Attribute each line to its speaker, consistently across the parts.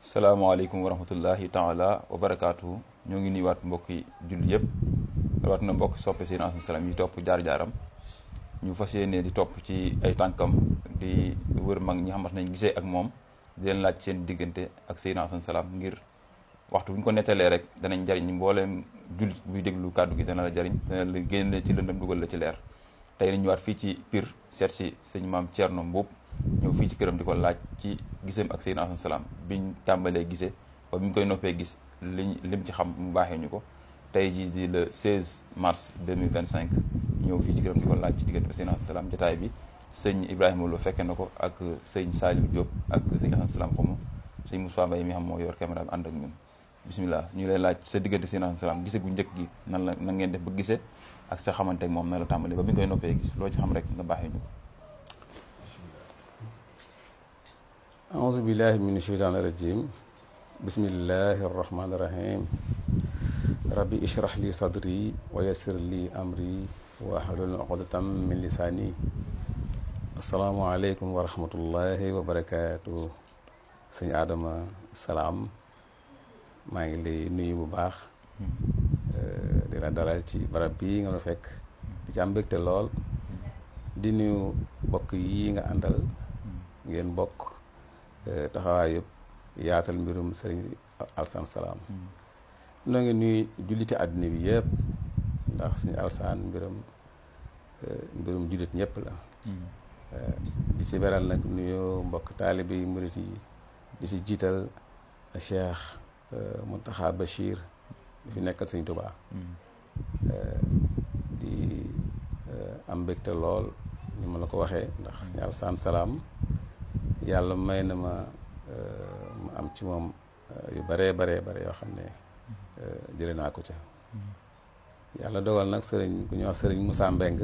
Speaker 1: salaamaaleykum wa rahmatullahi taala wa barakaatu. ñoo ngi nuyuwaat mbokki julli yëpp rawat na mbokki soppe Seydina Assane Salam yi topp jaar-jaaram ñu fas yéene di topp ci ay tànkam di wër mag ñi xamante nañ gisee ak moom di leen laaj seen diggante ak Seydina Assane Salam ngir waxtu bu ñu ko nettalee rek danañ jariñ mbooleem jullit buy déglu kàddu gi dana la jariñ dana la génne ci lëndëm dugal la ci leer. tey nañ ñëwaat fii ci Pire seet si sëñ maam Thierno Mboup ñëw fii ci këram di ko laaj ci giseem ak Seydina Assane Salam biñ tàmbalee gisee ba bi ñu koy noppee gis lim ci xam mu baaxee ñu ko tey jii di le 16 mars 2025 ñëw fii ci këram di ko laaj ci diggante Seydina Assane Salam jotaay bi sëñ Ibrahima Lo fekkee na ko ak sëñ Saliou Diop ak sëñ Assane Salam xamu sëñ Moussa Mbaye mi xam moo yor caméra bi ànd ak ñun bisimilah ñu lay laaj sa diggante Seydina Assane Salam gise gu njëkk gi nan ngeen def ba gisee ak sa xamante ak moom na la tàmbalee ba bi ñu koy noppee gis loo ci xam rek nga baaxee ñu ko.
Speaker 2: aouzu billahi min sheytaani rajim bismillahi arrahmani irrahim rabbi ishrah li sadri wa yassir li amri wa ahlul uqdatam min lisaani asalaamaaleykum wa rahmatullahi wa barakaatu. sëñ Adama Salam maa ngi lay nuyu bu baax di la dalal ci barab bii nga ma fekk di ci am mbégte lool di nuyu bokk yi nga àndal ngeen bokk taxawaay yëpp yaatal mbirum sëriñ Assane Salam noo ngi nuyu julliti àdduna bi yëpp ndax suñu Alsaan mbirum jullit ñëpp la di ci beral nag nuyu mbokk taalibe yi murit yi di ci jiital Cheikh Mountakha Bachir di fi nekkal Sëñ Tuubaa di am mbégte lool ni ma la ko waxee ndax suñu Assane Salam yàlla may na ma am ci moom yu bare yoo xam ne jële naa ko ca yàlla dogal nag sëriñ ku ñuy wax sëriñ Moussa Mbeng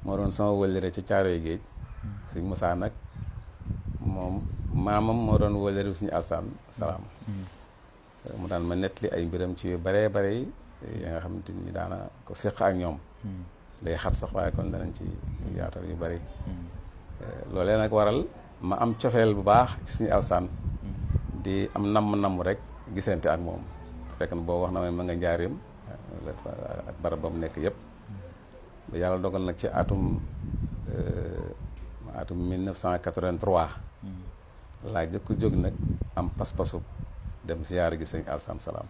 Speaker 2: moo doon sama wëllëre ci Caaroy Géej sëriñ Moussa nag moom maamam moo doon wëllëre suñu Assane Salam mu daan ma nettali ay mbiram ci yu bare yi nga xamante ni daana ko séq ak ñoom day xat sax waaye kon danañ ci yaatal yu bari loolee nag waral ma am cofeel bu baax ci suñu Assane di am namm rek gisante ak moom fekk na boo wax na ma nga njaarim ak barab ba mu nekk yëpp ba yàlla dogal nag ci atum 1983 laa jëkk jóg nag am pas-pasu dem siyaare gi sëñ Assane Salam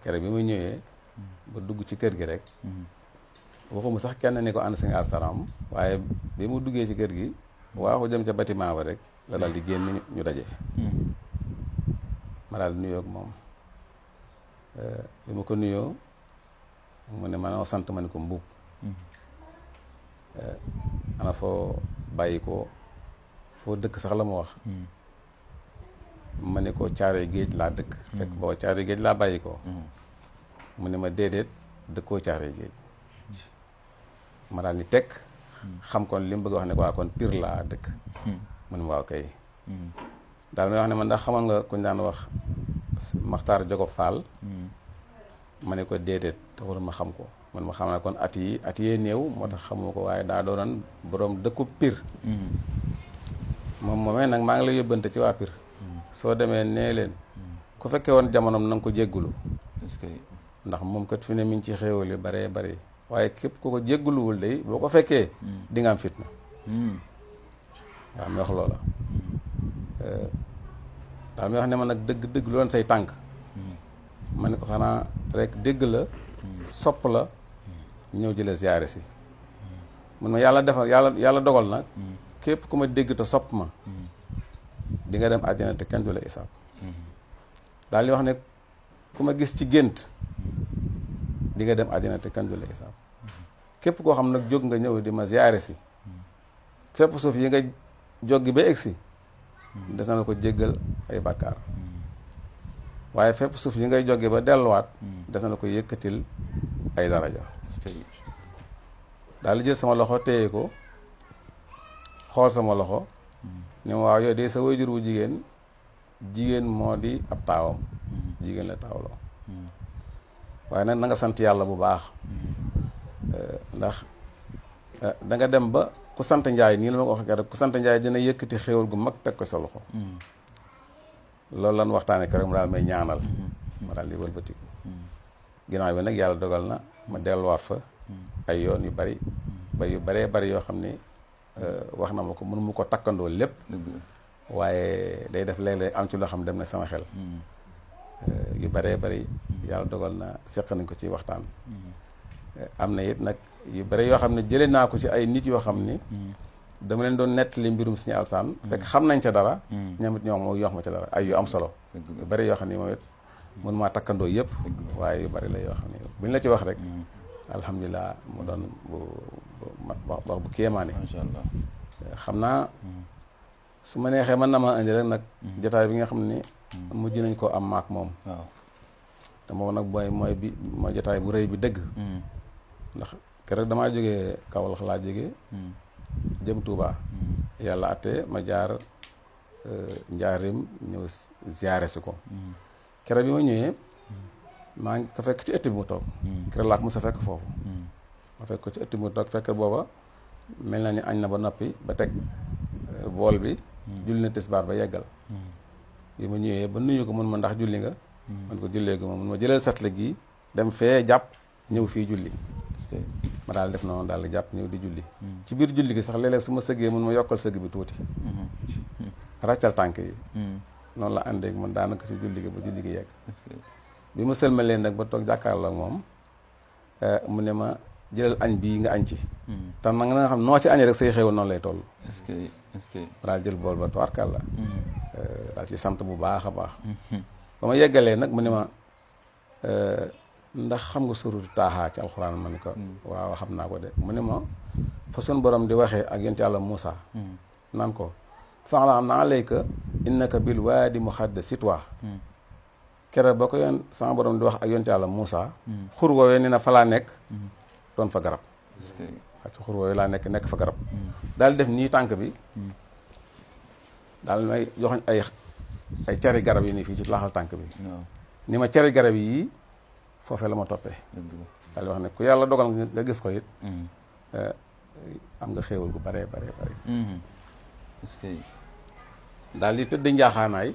Speaker 2: kere bi mu ñëwee ba dugg ci kër gi rek waxuma sax kenn ni ko ànd sëñ Assane Salam waaye bi mu duggee ci kër gi waaxu jëm ca bâtiment ba rek la daal di génn ñu daje ma daal di nuyoo ak moom bi ma ko nuyoo mu ne ma noo sant ma ne ko Mboup ana foo bàyyi ko foo dëkk sax la ma wax ma ne ko Caaroy Géej laa dëkk fekk boo Caaroy Géej laa bàyyi ko mu ne ma déedéet dëkkoo Caaroy Géej ma daal ni tekk xam kon li mu bëgg wax ne ko waa kon Pire laa dëkk mu ne ma waaw kay daal may wax ne man ndax xamoon nga kuñ daan wax Maxtaar Jogo Fall ma ne ko déedéet taxul ma xam ko man ma xam ne kon at yee néew moo tax xamoo ko waaye daa doonoon boroom dëkku Pire moomee nag maa ngi lay yóbbante ci waa Pire soo demee nee leen ku fekkee woon jamonoom na nga ko jéggulu ndax moom kat fi ne mi ngi ci xéewal yu bare waaye képp ku ko jégguluwul day boo ko fekkee di nga am fitna waaw mi wax loola daal mi wax ne ma nag dëgg lu doon say tànk ma ne ko xanaa rek dégg la sopp la ñëw jële ziyaare si mun ma yàlla dogal nag képp ku ma dégg te sopp ma di nga dem àjjana te kenn du la isaab daal di wax ne ku ma gis ci gént di nga dem àjjana te kenn du la isaab képp koo xam nag jóg nga ñëw di ma ziyaare si fépp suuf yi nga jóggi ba egsi des na la ko jéggal ay bàkkaar waaye fépp suuf yi ngay jóggi ba delluwaat des na la ko yëkkatil ay daraja daal di jël sama loxo téye ko xool sama loxo ni ma waaw yooyu de sa waajur wu jigéen moo di ab taawam jigéen la taawloo waaye nag na nga sant yàlla bu baax ndax da nga dem ba ku sant Njaay nii la ma ko waxee rek ku sant Njaay dina yëkkati xéewal gu mag teg ko sa loxo loolu lan waxtaane ko rek mu daal may ñaanal ma daal di wëlbatiku ginnaaw bi nag yàlla dogal na ma delluwaat fa ay yoon yu bari ba yu baree bari yoo xam ni wax na ma ko mënu mu ko takkandoo lépp waaye day def léeg-léeg am ci loo xam dem na sama xel yu baree bari yàlla dogal na seq nañ ko ci waxtaan am na it nag yu bari yoo xam ne jëlee naa ko ci ay nit yoo xam ni dama leen doon nettali mbirum Sëñ Alsaan fekk xam nañ ca dara ñoom it ñoom moo yox ma ca dara ay yu am solo yu bari yoo xam ni moom it mën maa takkandoo yëpp waaye yu bari la yoo xam ne buñ la ci wax rek alhamdulilah mu doon wax bu kéemaane
Speaker 1: macha allah
Speaker 2: xam naa su ma neexee mën na maa indi rek nag jotaay bi nga xam ni mujj nañ koo am maak moom
Speaker 1: waaw
Speaker 2: te moom nag mooy jotaay bu rëy bi dëgg ndax keroog damaa jógee Kaolack laa jógee jëm Touba yàlla attee ma jaar njaarim ñëw ziyaare si ko keroog bi ma ñëwee maa ngi ko fekk ci ëtt bi mu toog keroog laa ko mos a fekk foofu ma fekk ko ci ëtt bi mu toog fekk booba mel na ni añ na ba noppi ba teg bool bi julli na tisbaar ba yeggal bi ma ñëwee ba nuyu ko mun ma ndax julli nga man ko jullee gu ma mun ma jëlal satle gi dem fee jàpp ñëw fii julli ma daal def noonu daal di jàpp ñëw di julli ci biir julli gi sax léeg-léeg su ma sëggee mun ma yokkal sëgg bi tuuti ràccal tànk yi noonu la àndeeg man daanaka ci julli gi ba julli gi yegg bi ma sëlmalee nag ba toog jàkkaarloo ak moom mu ne ma jëlal añ bii nga añ ci te nag nga xam noo ci añee rek say xéwal noonu lay toll daal jël bool ba tuwaarkal la daal ci sant bu baax a baax ba ma yeggalee nag mu ne ma ndax xam nga suratu Taaha ci alxuraan ma ne ko waaw xam naa ko de mu ne ma fa sun borom di waxee ak yonent Yàlla Muusa naan ko fa'lam alayka innaka bil waadi muqaddasi tuwa keroog ba ko yoon sama borom di wax ak yonent Yàlla Muusa xur woowee ni na fa laa nekk doon fa garab ak xur woowee laa nekk fa garab daal def nii tànk bi daal may joxoñ ay cari garab yi nii fii ci laxal tànk bi ni ma cari garab yi foofee la ma toppee daal di wax ne ku yàlla dogal nga gis ko it am nga xéewal gu bare daal di tëdd njaaxaanaay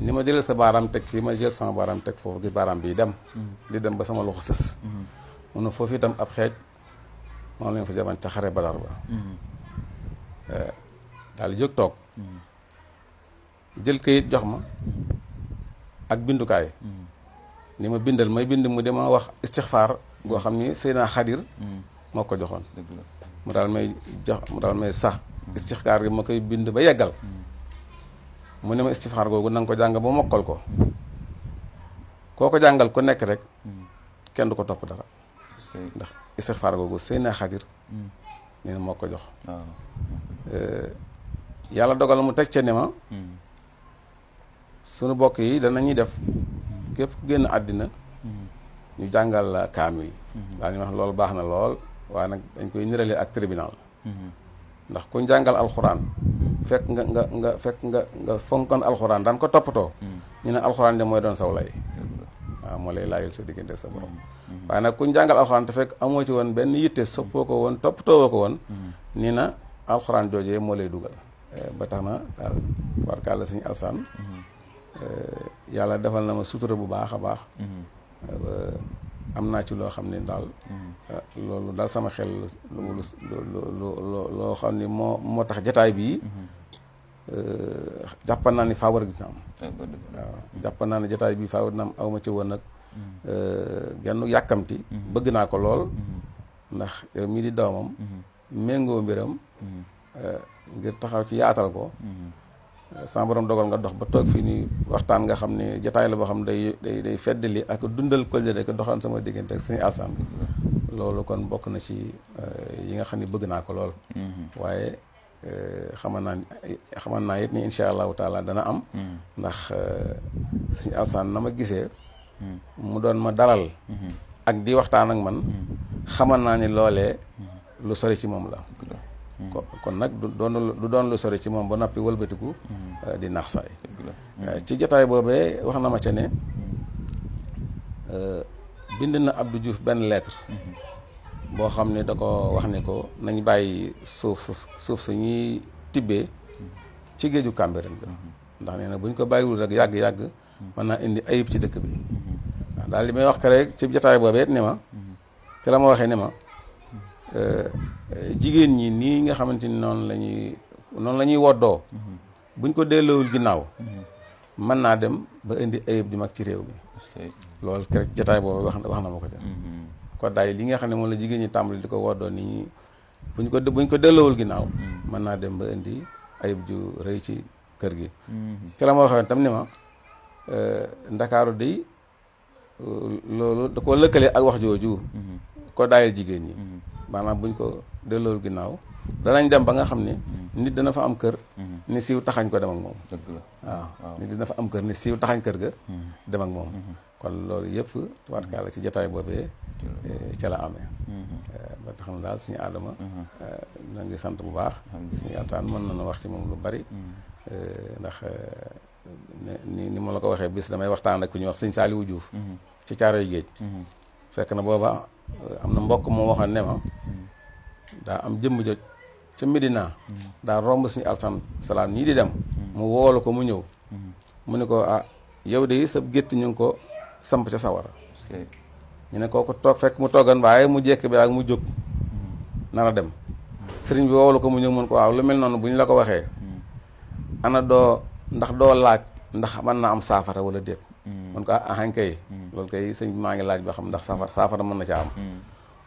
Speaker 2: ni ma jëlee sa baaraam teg fii ma jël sama baaraam teg foofu gi baaraam bii dem di dem ba sama loxo sës mun na foofu itam ab xeej moom lañ fa jaban ca xare Badar ba daal di jóg toog jël kayit jox ma ak bindukaay ni ma bindal may bind mu dama wax istixfaar goo xam ni Seydina Xadir moo ko joxoon mu daal may sax istixfaar gi ma koy bind ba yeggal mu ne ma istixfaar googu na nga ko jàng ba mokkal ko koo ko jàngal ku nekk rek kenn du ko topp dara ndax istixfaar googu Seydina Xadir nee na moo ko jox yàlla dogal mu teg ca ne ma sunu bokk yi danañuy def képp ku génn àddina ñu jàngal la kaamil daal ñu wax loolu baax na lool waaye nag dañ koy nirale ak tribunal ndax ku jàngal alxuraan fekk nga fonkoon alxuraan daan ko toppatoo ñu ne alxuraan de mooy doon saw lay waaw moo lay laayul sa diggante sa borom waaye nag ku jàngal alxuraan te fekk amoo ci woon benn yitte soppoo ko woon toppatoo ko woon nii na alxuraan joojee moo lay dugal ba tax na daal barkàlla Sëñ Alsaan yàlla defal na ma sutura bu baax a baax am naa ci loo xam ne daal loolu daal sama xel loo xam ne moo tax jataay bii jàppan naa ni faawar gi dina am waaw jàppan naa ne jataay bii faawar dina am aw ma ci woon nag genn yàkkamti bëgg naa ko lool ndax yow mii di doomam méngoo mbiram ngir taxaw ci yaatal ko sama borom dogal nga dox ba toog fii nii waxtaan nga xam ne jataay la boo xam day feddali ak dundal kóllëre ko doxaan sama diggante ak Sëñ Alsaan loolu kon bokk na ci yi nga xam ne bëgg naa ko lool waaye xaman naa it ni insha allahu taala dana am ndax Sëñ Alsaan na ma gisee mu doon ma dalal ak di waxtaan ak man xaman naa ni loolee lu sori ci moom la kon nag du doon lu sori ci moom ba noppi wëlbatiku di nax saay ci jotaay boobee wax na ma ca ne bind na Abdou Diouf benn lettre boo xam ne da ko wax ne ko nañ bàyyi suuf su ñuy tibbee ci géeju Cambérène bi ndax nee na buñ ko bàyyiwul rek yàgg-yàgg mën naa indi ayib ci dëkk bi waaw daal li may wax ke rek ci jotaay boobee ne ma ci la ma waxee ne ma jigéen ñi nii nga xamante ni noonu la ñuy woddoo buñ ko delloowul ginnaaw mën naa dem ba indi ayib ju mag ci réew mi loolu ke jotaay boobu wax na ma ko ca ko daay li nga xam ne moom la jigéen ñi tàmbali di ko woddoo nii buñ ko delloowul ginnaaw mën naa dem ba indi ayib ju rëy ci kër gi ci la ma waxee tam ni ma ndakaaru day loolu da ko lëkkale ak wax jooju ko daayal jigéen ñi maanaam buñ ko delloowul ginnaaw danañ dem ba nga xam ne nit dana fa am kër ni siiw taxañ ko dem ak moom waaw nit dina fa am kër ni siiw taxañ kër ga dem ak moom kon loolu yëpp tubaarkàlla ci jotaay boobee ca la amee ba tax na daal suñu aadama na ngi sant bu baax suñu altaan mën nañu wax ci moom lu bari ndax ni ma la ko waxee bis damay waxtaan ak ku ñuy wax sëñ Saaliwu Juuf ci Caaroy Géej fekk na booba am na mbokk moo waxoon ne ma daa am jëmm joj ca Medina daa romb suñu altaan salaam ñii di dem mu woolu ko mu ñëw mu ne ko ah yow de sa gétt ñu ngi ko samp ca sawara ñu ne kooku toog fekk mu toogan waaye mu jekk bi ak mu jóg nar a dem sëriñ bi woolu ko mu ñëw mun ko waaw lu mel noonu bu ñu la ko waxee ana ndax doo laaj ndax mën na am saafara wala déet mun ko ahañ kay loolu kay sëñ maa ngi laaj ba xam ndax saafara mën na ca am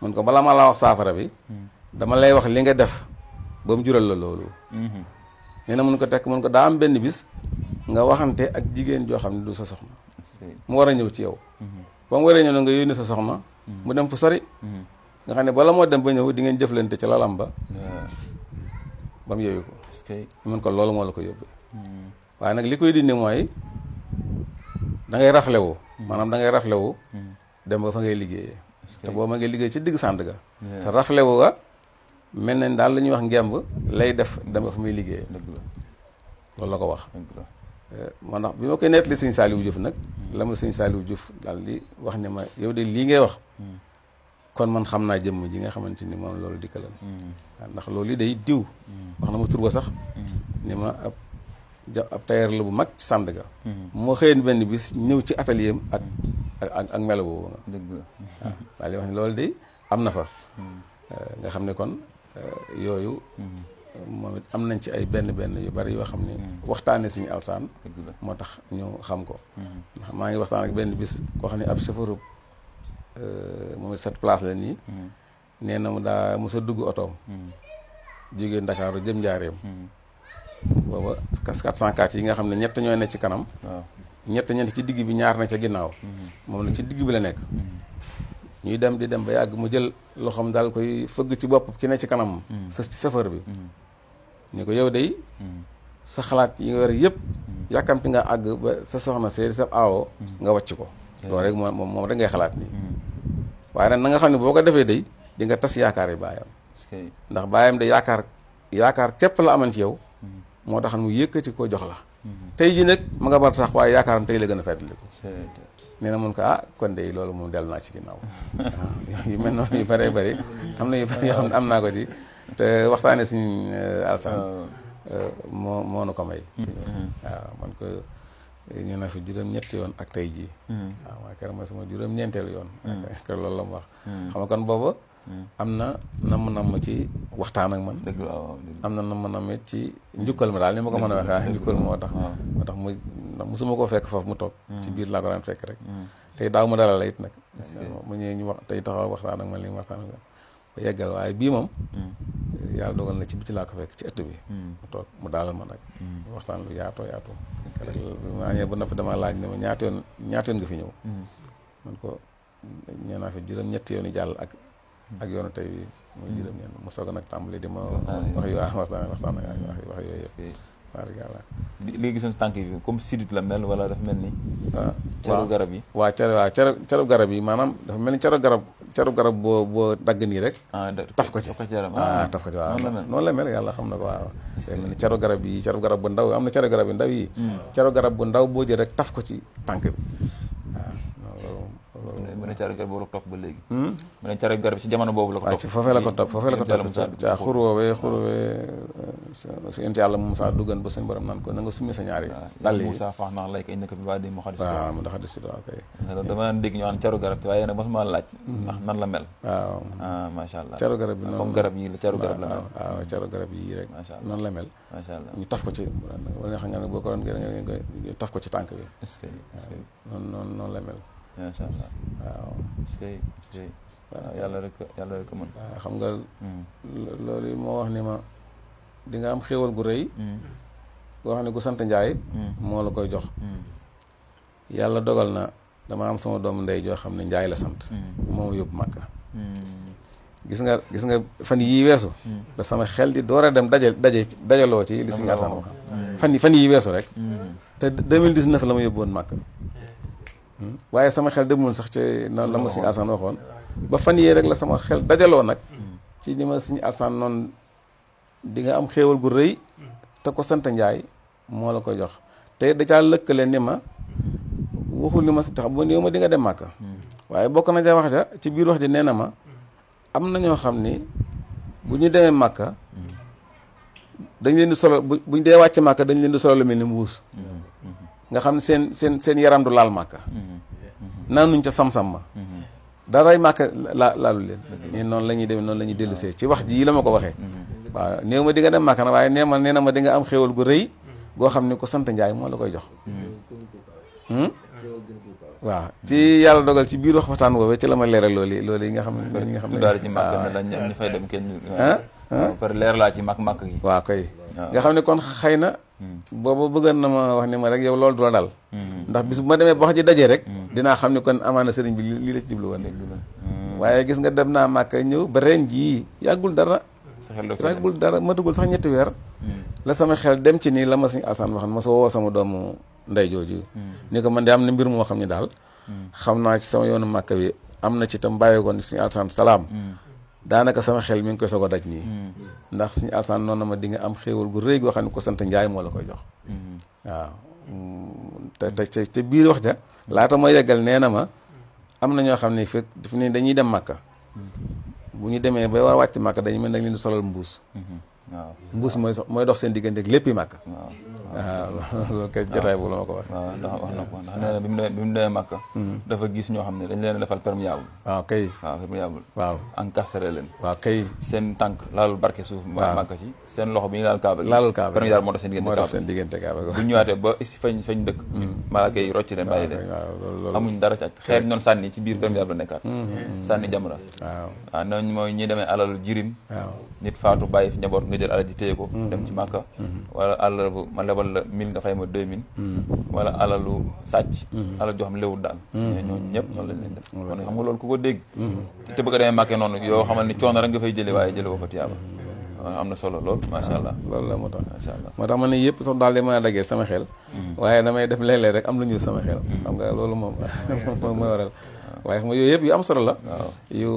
Speaker 2: mun ko bala ma la wax saafara bi dama lay wax li nga def ba mu jural la loolu nee na mun ko tekk mun ko daa am benn bis nga waxante ak jigéen joo xam ne du sa soxna mu war a ñëw ci yow ba mu waree ñëw na nga yónni sa soxna mu dem fu sori nga xam ne bala moo dem ba ñëw di ngeen jëflante ci lalam ba mu yooyu ko mun ko loolu moo la ko yóbbu waaye nag li koy dindi mooy da ngay raflewu maanaam da ngay raflewu dem ba fa ngay liggéeyee te boo ma ngay liggéey ci digg sànd ga te raflewu ga mel nañ daal la ñuy wax ngemb lay def dem ba fa muy liggéeyee loolu la ko wax moo tax bi ma koy nettali sëñ Saaliwu Juuf nag la ma sëñ Saaliwu Juuf daal di wax ne ma yow de lii ngay wax kon man xam naa jëmm ji nga xamante ni moom loolu dikkalan ndax loolu yi day diw wax na ma tur ba sax ni ma ab tailleur la bu mag ci Sandaga moo xëyeen benn bis ñëw ci atelier am ak melo boobu nga waaw daal di wax ne loolu de am na fa nga xam ne kon yooyu moom it am nañ ci ay benn yu bari yoo xam ne waxtaane suñu alsaan moo tax ñu xam ko ndax maa ngi waxtaan ak benn bis koo xam ne ab chauffeur moom it cette place la nii nee na mu daa mos a dugg otoom jógee Ndakaaru jëm Njaareem booba 404 yi nga xam ne ñett ñooy nekk ci kanam ñeent ci digg bi ñaar na ca ginnaaw moom nag ci digg bi la nekk ñuy dem di dem ba yàgg mu jël loxoom daal koy fëgg ci bopp ki ne ci kanam sës ci chauffeur bi ni ko yow day sa xalaat yi nga war yëpp yàkkamti nga àgg ba sa soxna see sa aawo nga wàcc ko loolu rek moom rek ngay xalaat nii waaye nag na nga xam ne boo ko defee day di nga tas yaakaar yi baayam ndax baayam de yaakaar képp la aman ci yow moo tax mu yëkkati ko jox la tey ji nag ma nga bar sax waaye yaakaaram tey la gën a feetliku nee na mun ko kon de loolu moom dellu naa ci ginnaaw yu mel noonu yu bëree bëri am na yu bëri yoo xam ne am naa ko ci te waxtaane suñu alsaan moo nu ko may waaw man ko ñu na fi juróom-ñetti yoon ak tey jii waaw waaye keroog mooy sama juróom-ñeenteelu yoon keroog loolu la mu wax xam nga kon booba am na namm ci waxtaan ak man am na namm ci njukkal ma daal ni ma ko mën a waxee njukkal moo tax mosuma koo fekk foofu mu toog ci biir laa ko daan fekk rek tey daaw mu dalal la it nag mu ñëwee ñu wax tey taxaw waxtaan ak man li mu waxtaan ak ba yeggal waaye bii moom yàlla dogal na ci biti laa ko fekk ci ëtt bi mu toog mu dalal ma nag waxtaan lu yaatoo rek maa ñëw ba noppi dama laaj ne ma ñaata yoon nga fi ñëw man ko ñëw naa fi juróom-ñetti yoon yi jàll ak yoonu tey bi muy juróom-ñeent mu soog a nag tàmbali di ma wax yu waxtaan wax yooyu yëpp barikalla
Speaker 1: léegi gisoon tànk bi comme sidit la mel wala dafa mel ni caru garab yi caru garab yi maanaam dafa mel ni caru garab boo dagg nii rek taf ko ci taf ko ci waaw noonu la mel yàlla xam na ko waaw day mel ni caru garab bu ndaw am na caru garab yu ndaw yi caru garab bu ndaw boo jël rek taf ko ci tànk bi waaw mu ne caru garab boobu la ko topp ba léegi mu ne caru garab ci jamono boobu la ko
Speaker 2: waaw
Speaker 1: topp
Speaker 2: ci foofee la ko topp ca xur woowee si int yàlla Moussa duggan ba suñu borom naan ko na nga summi sa ñaari dàll yi
Speaker 1: Moussa faax nax lay ko indi ko bi waa di mu xadis
Speaker 2: waaw mu ndax di si waaw kay
Speaker 1: dama daan dégg ñu naan caru garab te waaye nag mosuma laaj ndax nan la mel
Speaker 2: waaw
Speaker 1: macha allah
Speaker 2: caru garab bi noonu
Speaker 1: comme garab yi la caru garab la mel
Speaker 2: waaw caru garab yi rek noonu la mel
Speaker 1: macha allah
Speaker 2: ñu taf ko ci wala xam nga ne boo ko doon nga taf ko ci tànk bi
Speaker 1: est-ce que
Speaker 2: noonu la mel
Speaker 1: macha allah
Speaker 2: waaw
Speaker 1: est-ce que waaw yàlla rek mën
Speaker 2: waaw xam nga loolu yi moo wax ni ma di nga am xéewal gu rëy goo xam ne gu sant Njaay moo la koy jox yàlla dogal na dama am sama doomu ndey joo xam ne Njaay la sant moom yóbbu Màkka gis nga fan yii weesu da sama xel di door a dem dajaloo ci li si nga san wax fan yii weesu rek te 2019 la ma yóbbu woon Màkka waaye sama xel demoon sax ci noonu la ma Sëñ Alsaan waxoon ba fan yii rek la sama xel dajaloo nag ci li ma Sëñ Alsaan noonu di nga am xéewal gu rëy te ko sant Njaay moo la koy jox te da caa lëkkale ni ma waxul ni ma si tax bu néew ma di nga dem Màkka waaye bokk na ca wax ja ci biir wax ji nee na ma am na ñoo xam ni bu ñu demee Màkka dañ leen di solo buñ dee wàcc Màkka dañ leen di solo lu mel ni mbuus nga xam ne seen yaram du laal Màkka naanuñ ca sam-sam ma daray Màkka laalu leen nii noonu la ñuy demee noonu la ñuy dellusee ci wax ji yi la ma ko waxee waaw néew ma di nga dem Màkka nag waaye nee na ma di nga am xéewal gu rëy goo xam ne ko sant Njaay moo la koy jox waaw ci yàlla dogal ci biir waxtaan woowee ci la ma leeral loolu yi nga xam ne
Speaker 1: daal ci Màkka ne lañ am ñu fay dem kenn par leer laa ci màkk gi
Speaker 2: waaw kay nga xam ne kon xëy na boobu bëggoon na ma wax ni ma rek yow loolu du la dal ndax bis bu ma demee ba wax ji dajee rek dinaa xam ne kon amaana sëriñ bi lii la ci jublu woon waaye gis nga dem naa Màkka ñëw ba ren jii yàggul dara matugul sax ñetti weer la sama xel dem ci nii la ma Sëñ Alsaan wax ma soo woo sama doomu ndey jooju ni ko man de am na mbir moo xam ne daal xam naa ci sama yoonu Màkka bi am na ci tam bàyyeekoon Sëñ Alsaan salaam daanaka sama xel mi ngi koy soog a daj nii ndax Sëñ Alsaan noonu na ma di nga am xéewal gu rëy goo xam ne ko sant Njaay moo la koy jox waaw te biir wax ja laata ma yeggal nee na ma am na ñoo xam ne fekk daf ne dañuy dem Màkka bu ñu demee ba war a wàcc Màkka dañu mel nag leen di solal mbuus
Speaker 1: waaw
Speaker 2: mbuus mooy dox seen diggante ak léppi Màkka waaw loolu kay jotaay boobu la ma ko wax
Speaker 1: waaw ndax wax na ko ndax nee na bi mu demee Màkka dafa gis ñoo xam ne dañ leen defal perméable
Speaker 2: waaw kay
Speaker 1: waaw perméable
Speaker 2: waaw
Speaker 1: encastré leen
Speaker 2: waaw kay
Speaker 1: seen tànk laalul barke suuf Màkka si seen loxo bi ñu laal kaaba perméable moo dox seen diggante kaaba bu ñu ñëwaatee ba si fañ dëkk malaaka yi rocc leen bàyyi leen amuñ dara ci xeer noonu sànni ci biir perméable la nekkaat sànni jamra waaw noonu mooy ñi demee alalu jirim nit faatu bàyyi fi njaboot nga jël alal ji téye ko dem ci Màkka wala alal bu ma lebal la 1000 nga fay ma 2000 wala alalu sàcc alal joo xam léwul daal ñooñu ñëpp noonu lañ leen def kon xam nga loolu ku ko dégg te bëgg a demee Màkka noonu yoo xamal ni coono rek nga fay jële waaye jële ko fa tiyaaba am na solo lool macha allah
Speaker 2: loolu la moo tax
Speaker 1: macha allah
Speaker 2: moo tax ma ne yëpp sax daal di mën a daggee sama xel waaye damay def léeg-léeg rek am lu ñuul sama xel xam nga loolu moom mooy waral waaye xam nga yooyu yëpp yu am solo la yu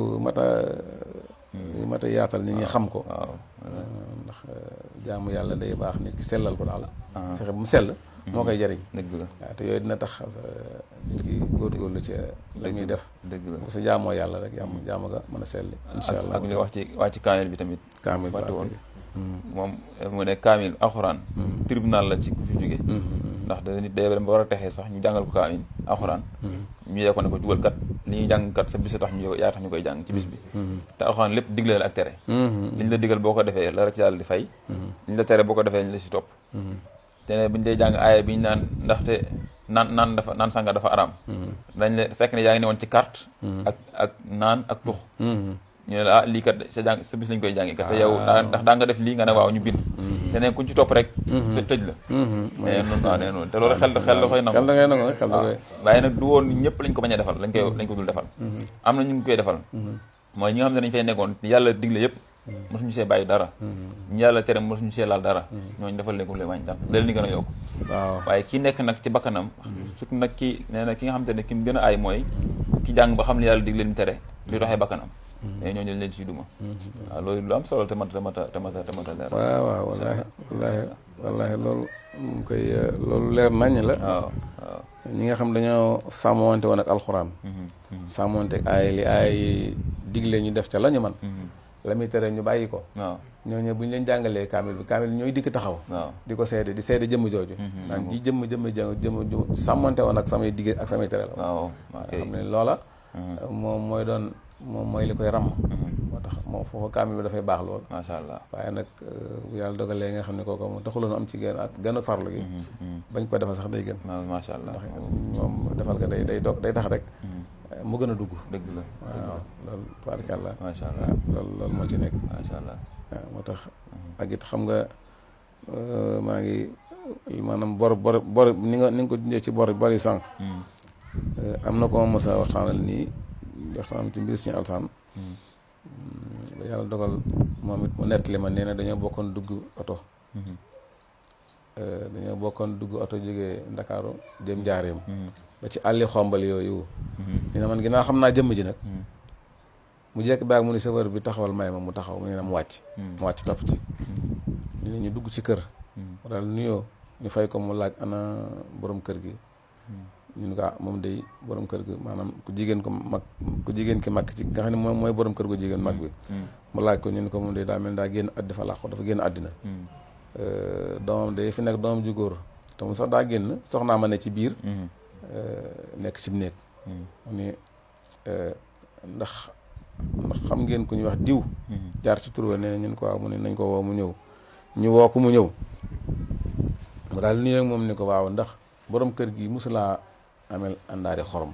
Speaker 2: mat a yaatal nit ñi xam ko ndax jaamu yàlla day baax nit ki sellal ko daal fexe bu mu sell moo koy jariñ
Speaker 1: dëgg la
Speaker 2: waaw te yooyu dina tax nit ki góorgóorlu ci la muy def
Speaker 1: dëgg la
Speaker 2: bu sa jaamoo yàlla rek jaamu nga mën a selli insha allah
Speaker 1: ak li wax ci kaamil bi tamit
Speaker 2: kaamil
Speaker 1: fàtte woon moom mu ne kaamil alxuraan tribunal la ci ku fi jóge ndax da nit day dem ba war a texee sax ñu jàngal ko kaamil alxuraan ñu yee ko ne ko jugal kat li ñuy jàng kat sa bis tax ñu yaa tax ñu koy jàng ci bis bi te alxuraan lépp digle la ak tere liñ la digal boo ko defee la rek ci yàlla di fay liñ la tere boo ko defee ñu la si topp te ne buñu dee jàng aaya bi ñu naan ndaxte naan sànga dafa araam dañ le fekk ne yaa ngi ne woon ci carte ak naan ak tux ñu ne la lii kat sa bis lañ koy jàngi kat te yow ndax daa nga def lii nga ne waaw ñu bind te ne kuñ ci topp rek te tëj la nee noonu waaw nee noonu te loolu xel da koy nangu waaye nag du woon ñëpp lañ ko bañ a defal lañ ko dul defal am na ñu ngi koy defal mooy ñi nga xam ne dañ fay nekkoon yàlla digle yëpp mosuñu see bàyyi dara ñu yàlla tere mosuñu see laal dara ñooñu defal leen ko leen wàññi tam da leen di gën a yokk waaye ki nekk nag ci bakkanam surtout nag ki nee na ki nga xam te ne ki mu gën a aay mooy ki jàng ba xam ne yàlla dig leen tere di doxee bakkanam mais ñooñu leen si duma waaw loolu lu am solo te mata leer
Speaker 2: waaw wallaahi loolu mu koy loolu leer nañ la
Speaker 1: waaw
Speaker 2: ñi nga xam dañoo sàmmonte woon ak alxuraan sàmmonte ak ay li ay digle ñu def ca la ñu man la muy tere ñu bàyyi ko
Speaker 1: waaw
Speaker 2: ñooñu bu ñu leen jàngalee kaamil bi kaamil ñooy dikk taxaw
Speaker 1: waaw
Speaker 2: di ko seede di seede jëmm jooju naan ji jëmm sàmmonte woon ak samay digg ak samay tere la
Speaker 1: waaw
Speaker 2: xam ne loola moom mooy li koy ràmm moo tax moom foofu kaamil bi dafay baax lool
Speaker 1: macha allah
Speaker 2: waaye nag bu yàlla dogalee nga xam ne kooku moom taxuloon am ci gën a farlu gi bañ ko defal sax day gën
Speaker 1: macha allah
Speaker 2: ndax moom defal ko day tax rek mu gën a dugg
Speaker 1: dëgg la
Speaker 2: waaw loolu tubaarkàlla
Speaker 1: macha allah
Speaker 2: loolu moo ci nekk
Speaker 1: macha allah
Speaker 2: waaw moo tax ak it xam nga maa ngi maanaam bor ni nga ko dindee ci bor yi sànq am na ko ma mos a waxtaanal nii waxtaan ci mbir Sëñ Alsaan ba yàlla dogal moom it mu nettali ma nee na dañoo bokkoon dugg oto jógee Ndakaaru jëm Njaareem ba ci àlli xombal yooyu nee na man ginnaaw xam naa jëmm ji nag mu jekk baag mu ni chauffeur bi taxawal may ma mu taxaw mu ne na mu wàcc topp ci ñu ne ñu dugg ci kër mu daal nuyoo ñu fay ko mu laaj ana borom kër gi ñu ne ko moom day borom kër gi maanaam ku jigéen ki mag ci nga xam ne mooy borom kër gu jigéen mag bi mu laaj ko ñu ne ko moom day daa mel daa génn dafa làqu dafa génn àddina doomam day fi nekk doomam ju góor te mu sax daa génn soxnaa ma ne ci biir nekk ci néeg mu ni ndax xam ngeen ku ñuy wax diw jaar ci tur ba nee ñun ko waaw mu ne nañ ko woo mu ñëw ñu woo ko mu ñëw mu daal nii rek moom ni ko waaw ndax borom kër gi mosulaa amel àndaari xorom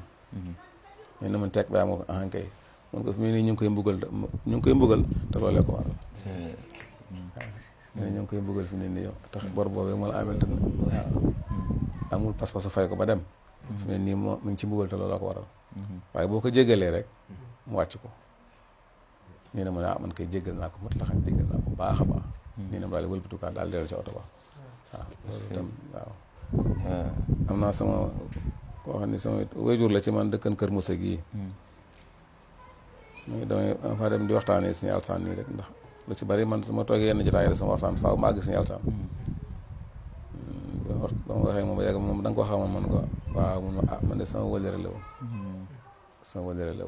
Speaker 2: ñu ne man teg baa moo ko ahankay mun ko fi mu nii ñu ngi koy mbugal te loolee ko waral waaw ñu ngi koy mbugal fi mu ne nii yow tax bor boobee moo la amel te waaw amul pas-pasu fay ko ba dem fi mu ne nii moo mi ngi ci mbugal te looloo ko waral waaye boo ko jéggalee rek mu wàcc ko nii ne mu ne man koy jéggal naa ko mot la xam jéggal naa ko baax a baax nii ne mu daal di wëlbatukaa daal dellu ci oto ba waaw loolu itam waaw am naa sama koo xam ne sama wayjur la ci man dëkkan Kër Moussa gii damay faa dem di waxtaanee Sëñ Alsaan nii rek ndax lu ci bari man su ma toogee yenn jotaay rek sama waxtaan faaw ma àgg Sëñ Alsaan ba ma waxee moom ba yàgg moom da nga ko xamoon man ko waaw mun ma man de sama wëllëre la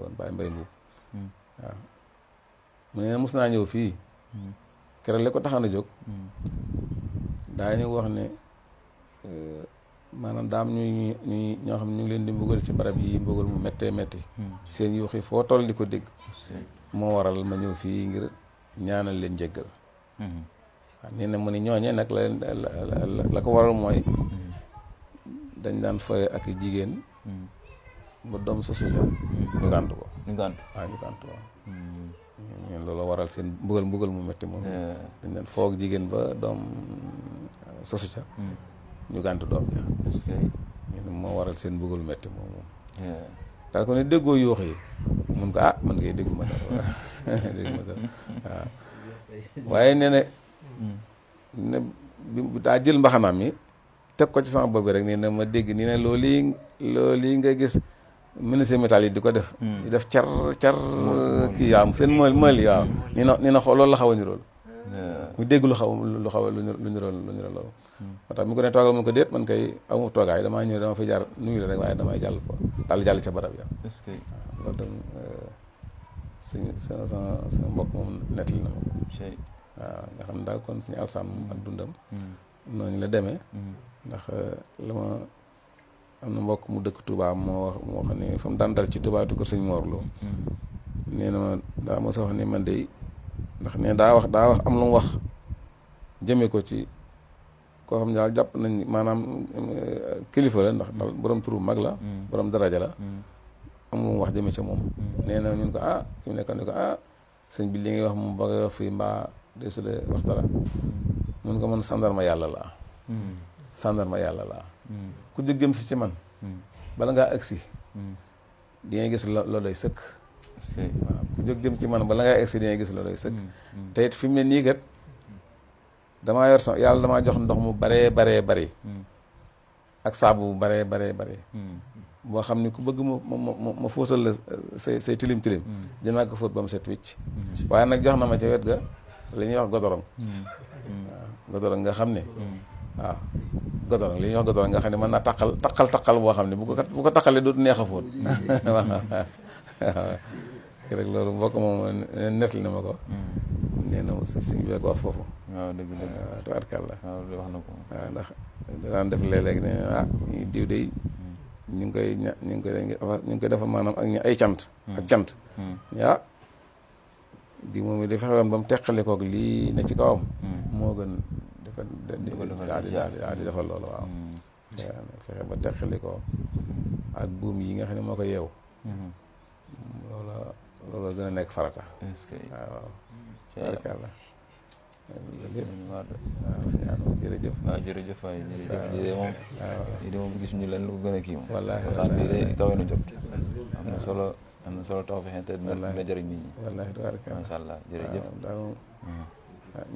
Speaker 2: woon bàyyi mbay mbuub waaw mu ne mos naa ñëw fii keroog li ko taxan a jóg daa ñu wax ne maanaam daam ñoo xam ne ñu ngi leen di mbugal ci barab yi mbugal mu méttee métti seen yuux yi foo toll di ko dégg moo waral ma ñëw fii ngir ñaanal leen jéggal waaw nee na mu ni ñooñee nag la ko waral mooy dañ daan foye ak jigéen ba doom sosu ja ñu gàntu ko ñu gàntu waaw ñeen loolu waral seen mbugal mu métti moom dañ daan foog jigéen ba doom sosu ca ñu gàntu doom ja ñeen moo waral seen mbugal mu métti moom daal ko ne déggoo yuux yi mun ko man ngay déggu ma dara waaw waaye nee ne bi daa jël mbaxanaam mi teg ko ci sama bopp bi rek nii ne ma dégg nii ne loolu yi nga gis menuisier métal yi di ko def di def car kii yaam seen mël yi waaw ni na loolu la xaw a nirool mu dégg lu nirool loolu moo tax mi ko ne toogal mun ko déet man kay amu toogaay damaa ñëw dama fay jaar nuyu la rek waaye damay jàll fa daal jàll ca barab ya waaw loolu tam sama mbokk moom nettali na ma ko waaw nga xam ne daal kon Sëñ Alsaan moom ak dundam noonu la demee ndax la ma am na mbokk mu dëkk Touba moo xam ne fa mu daan dal ci Touba tu ko Sëñ Mor Lo nee na ma daa ma sa wax ni man de ndax ne daa wax am lu mu wax jëmee ko ci koo xam ne daal jàpp nañ maanaam kilifa la ndax daal borom turu mag la borom daraja la am lu mu wax jëmee ca moom nee na ñun ko fi mu nekkoon ne ko sëñ bi li ngay wax moom ba ngay wax fii mbaa de su dee wax dara mun ko man sandarma yàlla laa ku jóg jëm si ci man bala ngaa agsi di nga gis loo doy sëkk waaw ku jóg jëm ci man bala ngaa agsi di nga gis loo doy sëkk te it fi mu ne nii kat damaa yor yàlla damaa jox ndox mu baree ak saabu bu baree boo xam ni ku bëgg ma fóotal la say tilim dinaa ko fóot ba mu set wicc waaye nag jox na ma ca wet ga li ñuy wax godorong waaw godorong nga xam ne waaw godorong li ñuy wax godorong nga xam ne mën naa taqal boo xam ne bu ko taqalee dootu neex a fóot waaw rek loolu mbokk moom nettali na ma ko nee na suñ bi ko wax foofu
Speaker 1: waaw dëgg
Speaker 2: waaw tabarkàlla
Speaker 1: waaw wax na ko
Speaker 2: waaw ndax daan def léeg-léeg ne diw de ñu ngi koy defal maanaam ak ay cant ak cant yaa di moom it di fexe woon ba mu teqalikoog lii ne ci kawam moo gën daal di defal loolu waaw fexe ba teqalikoo ak buum yi nga xam ne moo ko yeew loolu gën a nekk farata waaw tabarkàlla waaw jërëjëf
Speaker 1: waaw jërëjëf waay jërëjëf lii de moom gis ñu leen lu gën a kii moom
Speaker 2: wallaahi
Speaker 1: waxtaan bi de kawe na jot am na solo taw fexe te dina jëriñ nit ñi
Speaker 2: wallaahi tabarkàlla
Speaker 1: macha allah jërëjëf
Speaker 2: daal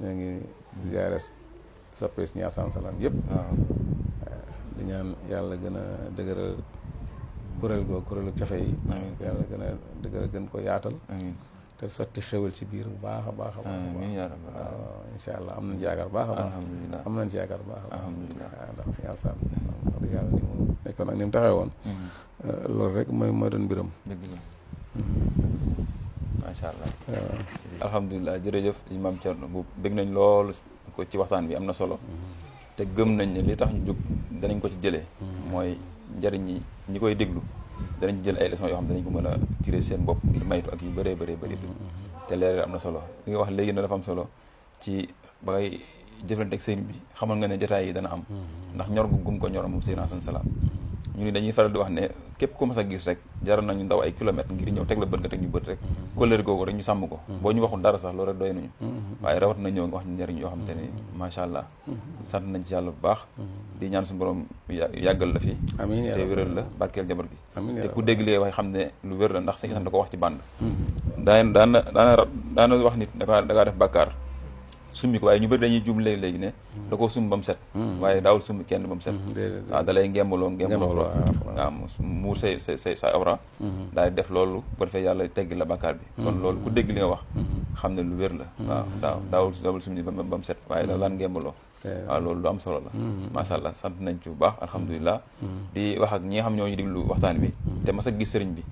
Speaker 2: ñoo ngi ziare soppee si ñaar salaam yëpp
Speaker 1: waaw
Speaker 2: di ñaan yàlla gën a dëgëral kuréelu cafe yi yàlla gën a dëgëral gën ko yaatal te sotti xewal ci biir bu baax a baax a baax
Speaker 1: amiin yaa rabbal
Speaker 2: waaw incha allah am nañ ci yaakaar baax a baax
Speaker 1: alhamdulilah
Speaker 2: am nañ ci yaakaar baax a baax
Speaker 1: alhamdulilah
Speaker 2: waaw ndax si yàlla sàmm wax dëgg yàlla ni mu nekkoon ak ni mu taxee woon loolu rek mooy doon mbiram
Speaker 1: dëgg la macha allah alhamdulilah jërëjëf Maam Thierno bu bëgg nañ lool ko ci waxtaan bi am na solo te gëm nañ ne li tax ñu jóg danañ ko ci jëlee mooy njëriñ ñi koy déglu danañ jël ay leçons yoo xam ne danañ ko mën a tirer seen bopp ngir maytu ak yu bëree bëri te leeral am na solo li nga wax léegi na dafa am solo ci ba ngay jëflante ak sëriñ bi xamal nga ne jotaay yi dana am ndax ñor gu gum ko ñor moom Seydina Assane Salam ñu ni dañuy faral di wax ne képp ku mas a gis rek jaral nañu ndaw ay kilomètres ngir ñëw teg la bët nga teg ñu bët rek kóllëre googu rek ñu sàmm ko boo ñu waxul dara sax loolu rek doy nañu waaye rawat na ñëw nga wax ñu njëriñ yoo xam te ni macha allah sant nañ ci yàlla bu baax di ñaan suñu borom yàggal la fi te wéral la barkeel jabar gi te ku déglee wax xam ne lu wér la ndax sañ sant da ko wax ci bànd daana wax nit dakaa def bàkkaar summi ko waaye ñu bëri dañuy jum léegi ne da koo summi ba mu set waaye daawul summi kenn ba mu set waaw da lay ngembaloo waaw muur say awra daal di def loolu bu defee yàlla teggi la bàkkaar bi kon loolu ku dégg li nga wax xam ne lu wér la waaw daawul summi ba mu set waaye da laan ngembaloo waaw loolu lu am solo la macha allah sant nañ ci bu baax alhamdulilah di wax ak ñi nga xam ñoo ñu déglu waxtaan bi te mas a gis sëriñ bi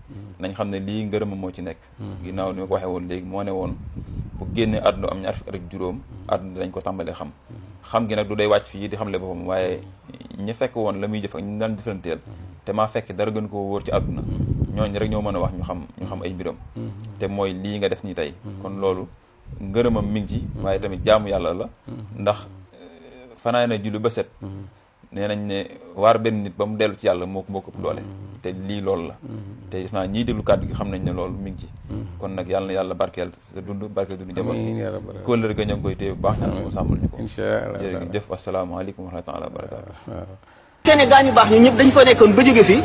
Speaker 1: nañ xam ne lii ngërëma moo ci nekk ginnaaw ni ma ko waxee woon léegi moo ne woon bu génnee àdduna am ñaar fukki at ak juróom àdduna dañ ko tàmbalee xam gi nag du day wàcc fii di xamle boppam waaye ñi fekk woon la muy jëf ak ñu daan jëflanteel te maa fekk dara gën koo wóor ci àdduna ñooñu rek ñoo mën a wax ñu xam ay mbiram te mooy lii nga def nii tey kon loolu ngërëmam mi ngi ci waaye tamit jaamu yàlla la ndax fanaa na julli ba set nee nañ ne waar benn nit ba mu dellu ci yàlla moo ko ëpp doole te lii loolu la te def naa ñii déglu kàddu gi xam nañ ne loolu mi ngi ci kon nag yàlla na yàlla barkeel sa dund barkeel dund jabar kóllëre ga ñoo ngi koy téye bu baax ñaan sama sàmmal ñu ko jërëjëf asalaamaaleykum wa rahmatulah wa barakaatu
Speaker 3: kenn gaañu baax ñu ñëpp dañ ko nekkoon ba jóge fi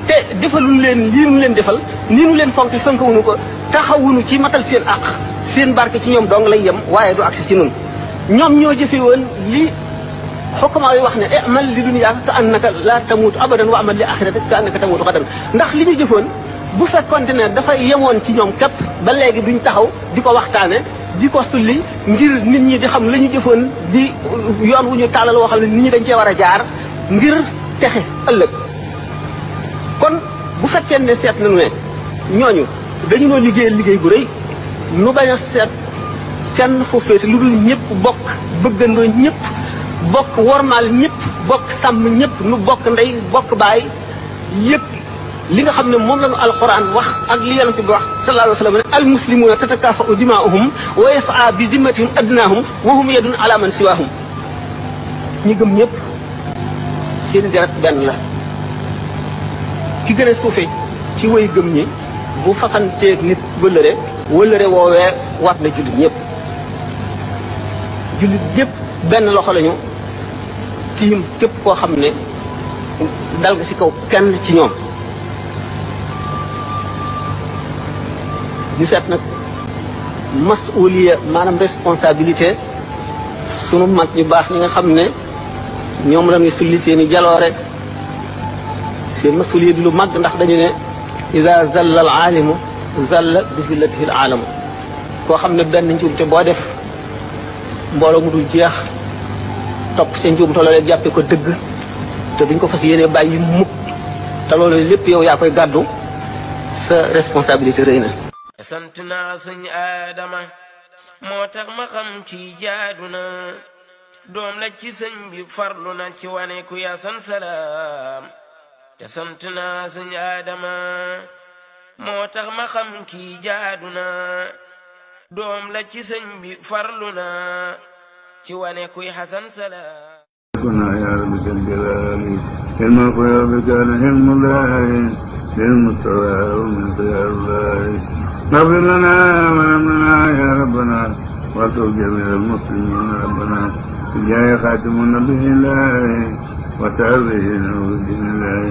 Speaker 3: te defaluñ leen lii nu leen defal nii nu leen fonk wuñu ko taxawuñu ci matal seen àq seen barke ci ñoom dong lay yem waaye du agsi ci nun ñoom ñoo jëfe woon li xukkamaa yi wax ne amal li dunyaa ka annaka la tamuutu abadan wa amal li axiratika ka annaka tamuutu xadan ndax li ñu jëfoon bu fekkonte ne dafa yemoon ci ñoom képp ba léegi duñ taxaw di ko waxtaane di ko sulli ngir nit ñi di xam la ñu jëfoon di yoon wu ñu tàllal woo xam ne nit ñi dañ cee war a jaar ngir texe ëllëg kon bu fekkee ne seet nañu ne ñooñu dañu noo liggéey bu rëy nu bañ a seet kenn fu fees lu dul ñëpp bokk bëggandoo ñëpp bokk wormaal ñëpp bokk sàmm ñëpp nu bokk ndey bokk baay yëpp li nga xam ne moom la ñu alxuraan wax ak li yonent bi wax sallallahu alayhi wa sallam ne almuslimuuna tatakaafa'u dimaa'uhum wa yas'a bi zimmatihim adnaahum wa hum yadun ala man siwaahum ñi gëm ñëpp seen deret benn la ki gën a suufe ci way gëm ñi bu fasanteeg nit wëllëre woowee waat na jullit ñëpp jullit ñëpp benn loxo lañu tiim képp koo xam ne dal nga ci kaw kenn ci ñoom ñu seet nag masuliya maanaam responsabilité sunu mag ñu baax ñi nga xam ne ñoom la ñuy sulli seen i jaloore seen masuliya di lu mag ndax dañu ne ida zalla al aalimu zalla bi zillatihi al aalamu koo xam ne benn njuumte boo def mbooloo mu dul jeex topp seen njuum te loolee jàppe ko dëgg te duñ ko fas yéene bàyyi mukk te loolu lépp yow yaa koy gàddu sa responsabilité rëy na.
Speaker 4: sant naa sëñ Adama moo tax ma xam ci jaadu na doom la ci sëñ bi farlu na ci wane ku yasan salaam te sant naa sëñ Adama moo tax ma xam kii jaadu na doom la ci sëñ bi farlu na ci wane kuy xasan salaam.
Speaker 5: كنا يا رب الجلال علم الغيوب كان علم الله للمستوى ومن خيار الله اغفر لنا ولمنا يا ربنا واتوب جميع المسلمين ربنا بجاه خاتم النبي الله وتعرضه نور الدين الله